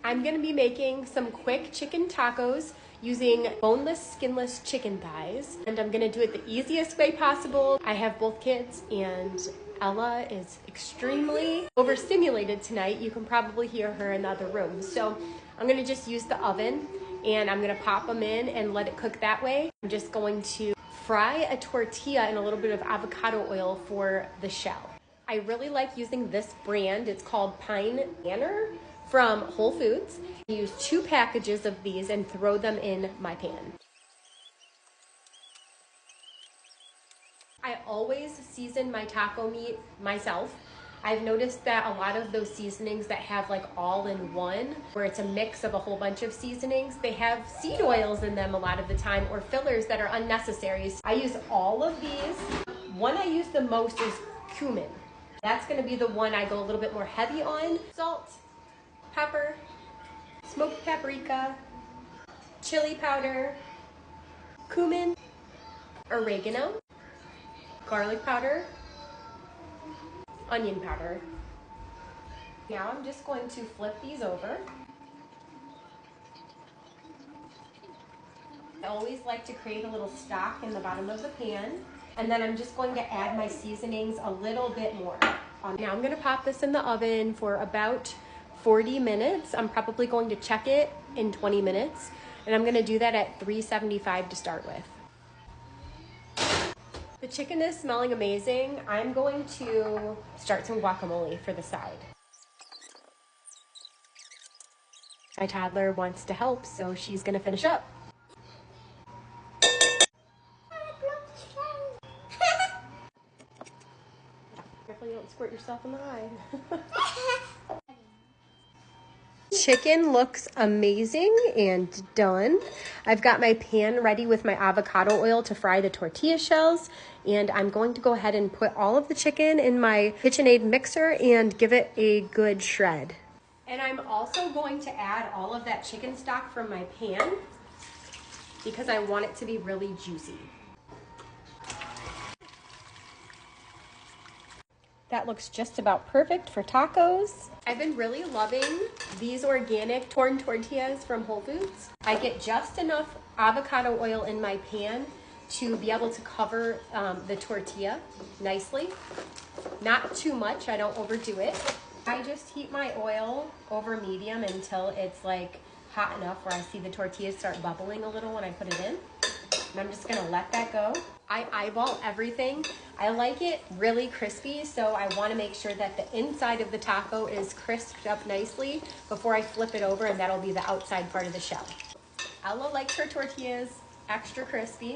I'm gonna be making some quick chicken tacos using boneless, skinless chicken thighs. And I'm gonna do it the easiest way possible. I have both kids and Ella is extremely overstimulated tonight. You can probably hear her in the other room. So I'm gonna just use the oven and I'm gonna pop them in and let it cook that way. I'm just going to fry a tortilla in a little bit of avocado oil for the shell. I really like using this brand. It's called Pine Manor from Whole Foods. I use 2 packages of these and throw them in my pan. I always season my taco meat myself. I've noticed that a lot of those seasonings that have like all-in-one, where it's a mix of a whole bunch of seasonings, they have seed oils in them a lot of the time or fillers that are unnecessary. So I use all of these. One I use the most is cumin. That's gonna be the one I go a little bit more heavy on. Salt, pepper, smoked paprika, chili powder, cumin, oregano, garlic powder, onion powder. Now I'm just going to flip these over. I always like to create a little stock in the bottom of the pan, and then I'm just going to add my seasonings a little bit more. Now I'm gonna pop this in the oven for about 40 minutes. I'm probably going to check it in 20 minutes, and I'm gonna do that at 375 to start with. The chicken is smelling amazing. I'm going to start some guacamole for the side. My toddler wants to help, so she's gonna finish up. Careful you don't squirt yourself in the eye. Chicken looks amazing and done. I've got my pan ready with my avocado oil to fry the tortilla shells, and I'm going to go ahead and put all of the chicken in my KitchenAid mixer and give it a good shred. And I'm also going to add all of that chicken stock from my pan because I want it to be really juicy. That looks just about perfect for tacos. I've been really loving these organic torn tortillas from Whole Foods. I get just enough avocado oil in my pan to be able to cover the tortilla nicely. Not too much, I don't overdo it. I just heat my oil over medium until it's like hot enough where I see the tortillas start bubbling a little when I put it in. And I'm just gonna let that go. I eyeball everything. I like it really crispy, so I wanna make sure that the inside of the taco is crisped up nicely before I flip it over, and that'll be the outside part of the shell. Ella likes her tortillas extra crispy,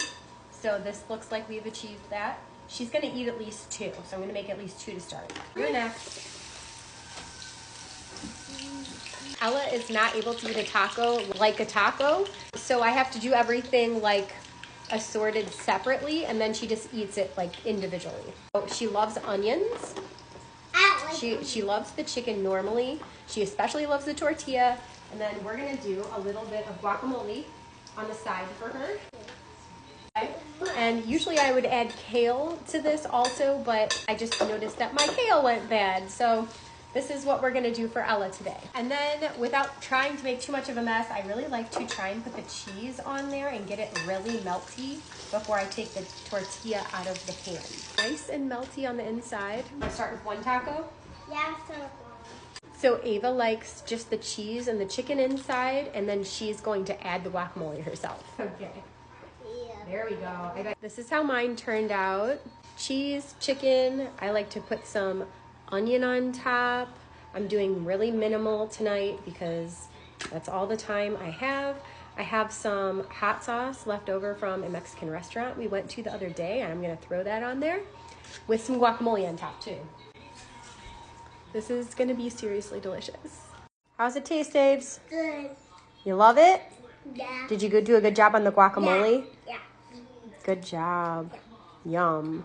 so this looks like we've achieved that. She's gonna eat at least 2, so I'm gonna make at least 2 to start. You're next. Ella is not able to eat a taco like a taco, so I have to do everything like assorted separately, and then she just eats it like individually. So she loves onions. She loves the chicken normally. She especially loves the tortilla, and then we're gonna do a little bit of guacamole on the side for her. Okay. And usually I would add kale to this also, but I just noticed that my kale went bad, so this is what we're gonna do for Ella today. And then without trying to make too much of a mess, I really like to try and put the cheese on there and get it really melty before I take the tortilla out of the pan. Nice and melty on the inside. I'll start with one taco. Yeah, start with one. So Ava likes just the cheese and the chicken inside, and then she's going to add the guacamole herself. Okay. Yeah. There we go. This is how mine turned out. Cheese, chicken. I like to put some onion on top. I'm doing really minimal tonight because that's all the time I have. I have some hot sauce left over from a Mexican restaurant we went to the other day, and I'm gonna throw that on there with some guacamole on top too. This is gonna be seriously delicious. How's it taste, Daves? Good. You love it? Yeah. Did you do a good job on the guacamole? Yeah. Good job. Yum.